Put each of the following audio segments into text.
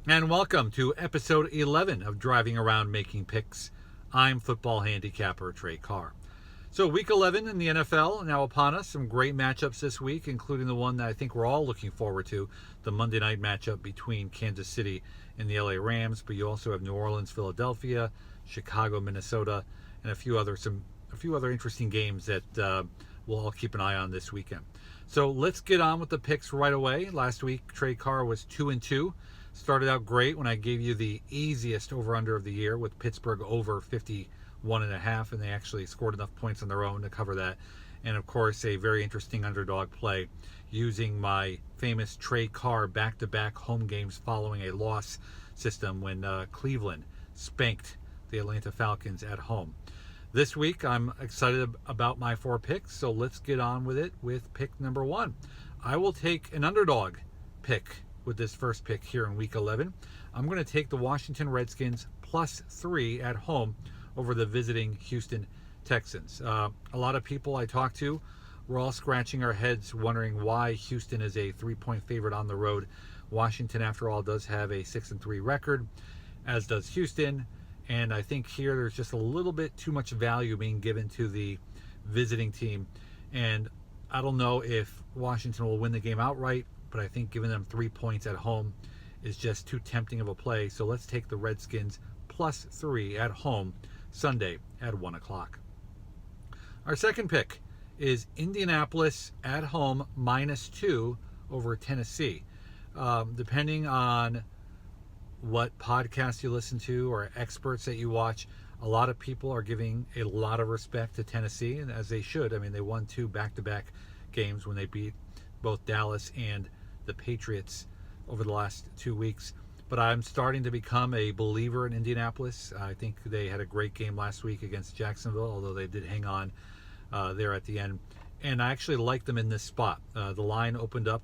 And welcome to episode 11 of Driving Around Making Picks. I'm football handicapper Trey Carr. So week 11 in the NFL now upon us. Some great matchups this week, including the one that I think we're all looking forward to, the Monday night matchup between Kansas City and the LA Rams. But you also have New Orleans, Philadelphia, Chicago, Minnesota, and a few other interesting games that we'll all keep an eye on this weekend. So let's get on with the picks right away. Last week, Trey Carr was 2-2. Started out great when I gave you the easiest over-under of the year with Pittsburgh over 51.5, and they actually scored enough points on their own to cover that. And of course, a very interesting underdog play using my famous Trey Carr back-to-back home games following a loss system when Cleveland spanked the Atlanta Falcons at home. This week, I'm excited about my 4 picks, so let's get on with it with pick number 1. I will take an underdog pick with this first pick here in week 11. I'm going to take the Washington Redskins +3 at home over the visiting Houston Texans. A lot of people I talk to, we're all scratching our heads wondering why Houston is a 3-point favorite on the road. Washington, after all, does have a 6-3 record, as does Houston. And I think here there's just a little bit too much value being given to the visiting team. And I don't know if Washington will win the game outright, but I think giving them 3 points at home is just too tempting of a play. So let's take the Redskins +3 at home Sunday at 1 o'clock. Our second pick is Indianapolis at home -2 over Tennessee. Depending on what podcasts you listen to or experts that you watch, a lot of people are giving a lot of respect to Tennessee, and as they should. I mean, they won 2 back-to-back games when they beat both Dallas and the Patriots over the last 2 weeks. But I'm starting to become a believer in Indianapolis. I think they had a great game last week against Jacksonville, although they did hang on there at the end. And I actually like them in this spot. The line opened up,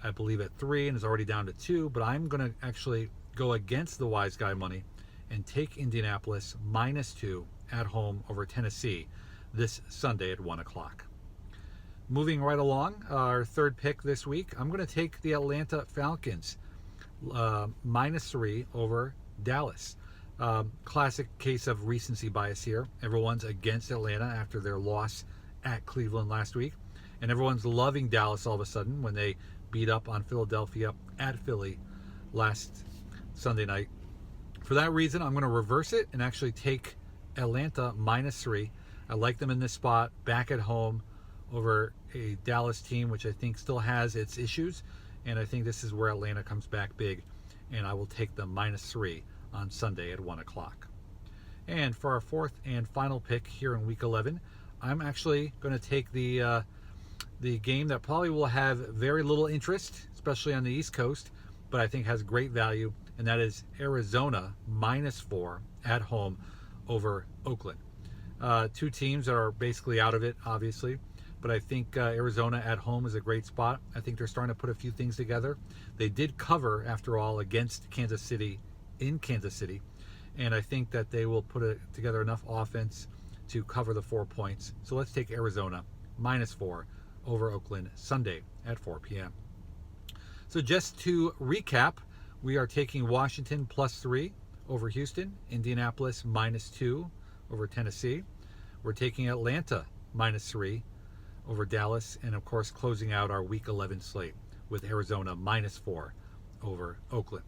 I believe, at 3 and is already down to 2. But I'm going to actually go against the wise guy money and take Indianapolis -2 at home over Tennessee this Sunday at 1 o'clock. Moving right along, our third pick this week, I'm going to take the Atlanta Falcons -3 over Dallas. Classic case of recency bias here. Everyone's against Atlanta after their loss at Cleveland last week, and everyone's loving Dallas all of a sudden when they beat up on Philadelphia at Philly last Sunday night. For that reason, I'm going to reverse it and actually take Atlanta -3. I like them in this spot, back at home over a Dallas team, which I think still has its issues. And I think this is where Atlanta comes back big. And I will take them -3 on Sunday at 1 o'clock. And for our fourth and final pick here in week 11, I'm actually going to take the game that probably will have very little interest, especially on the East Coast, but I think has great value. And that is Arizona -4 at home over Oakland. 2 teams that are basically out of it, obviously. But I think Arizona at home is a great spot. I think they're starting to put a few things together. They did cover, after all, against Kansas City in Kansas City. And I think that they will put together enough offense to cover the 4 points. So let's take Arizona -4 over Oakland Sunday at 4 p.m. So just to recap, we are taking Washington +3 over Houston, Indianapolis -2 over Tennessee. We're taking Atlanta -3 over Dallas, and of course closing out our week 11 slate with Arizona -4 over Oakland.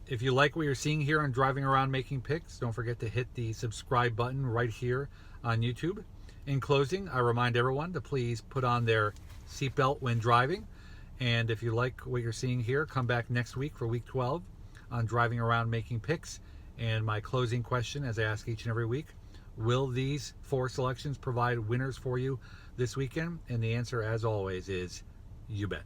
If you like what you're seeing here on Driving Around Making Picks, don't forget to hit the subscribe button right here on YouTube. In closing, I remind everyone to please put on their seatbelt when driving. And if you like what you're seeing here, come back next week for week 12 on Driving Around Making Picks. And my closing question, as I ask each and every week, will these 4 selections provide winners for you this weekend? And the answer, as always, is you bet.